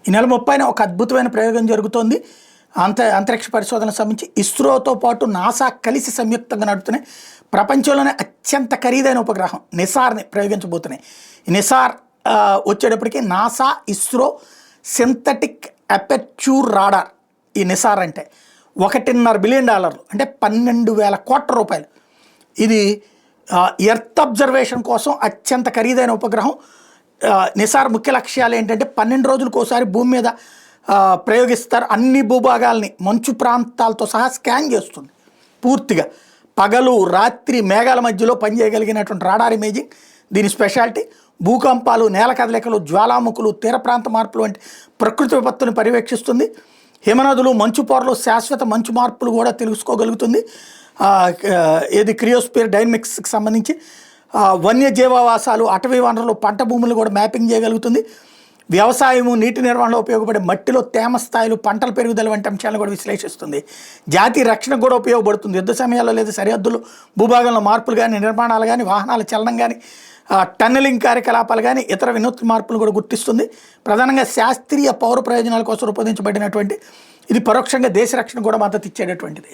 ఈ నెల 30న ఒక అద్భుతమైన ప్రయోగం జరుగుతోంది. అంతరిక్ష పరిశోధనకు సంబంధించి ఇస్రోతో పాటు నాసా కలిసి సంయుక్తంగా నడుపుతున్నాయి. ప్రపంచంలోనే అత్యంత ఖరీదైన ఉపగ్రహం నిసార్ని ప్రయోగించబోతున్నాయి. ఈ నిసార్ వచ్చేటప్పటికి నాసా ఇస్రో సింథటిక్ అపెర్చూర్ రాడార్. ఈ నిసార్ అంటే $1.5 బిలియన్, అంటే 12,000 కోట్ల రూపాయలు. ఇది ఎర్త్ అబ్జర్వేషన్ కోసం అత్యంత ఖరీదైన ఉపగ్రహం. నిసార్ ముఖ్య లక్ష్యాలు ఏంటంటే 12 రోజులకు ఒకసారి భూమి మీద ప్రయోగిస్తారు. అన్ని భూభాగాల్ని మంచు ప్రాంతాలతో సహా స్కాన్ చేస్తుంది. పూర్తిగా పగలు రాత్రి మేఘాల మధ్యలో పనిచేయగలిగినటువంటి రాడార్ ఇమేజింగ్ దీని స్పెషాలిటీ. భూకంపాలు, నేల కదలికలు, జ్వాలాముఖులు, తీర ప్రాంత మార్పులు వంటి ప్రకృతి విపత్తుని పర్యవేక్షిస్తుంది. హిమనదులు, మంచు పొరలు, శాశ్వత మంచు మార్పులు కూడా తెలుసుకోగలుగుతుంది. ఏది క్రియోస్పియర్ డైనమిక్స్కి సంబంధించి వన్యజీవావాసాలు, అటవీ వనరులు, పంట భూములు కూడా మ్యాపింగ్ చేయగలుగుతుంది. వ్యవసాయము, నీటి నిర్వహణలో ఉపయోగపడే మట్టిలో తేమ స్థాయిలు, పంటల పెరుగుదల వంటి అంశాలను కూడా విశ్లేషిస్తుంది. జాతీయ రక్షణకు కూడా ఉపయోగపడుతుంది. యుద్ధ సమయాల్లో లేదా సరిహద్దులు భూభాగంలో మార్పులు కానీ, నిర్మాణాలు కానీ, వాహనాల చలనం కానీ, టన్నెలింగ్ కార్యకలాపాలు కానీ, ఇతర వినూత్న మార్పులు కూడా గుర్తిస్తుంది. ప్రధానంగా శాస్త్రీయ పౌర ప్రయోజనాల కోసం రూపొందించబడినటువంటి ఇది పరోక్షంగా దేశ రక్షణ కూడా మద్దతు ఇచ్చేటటువంటిది.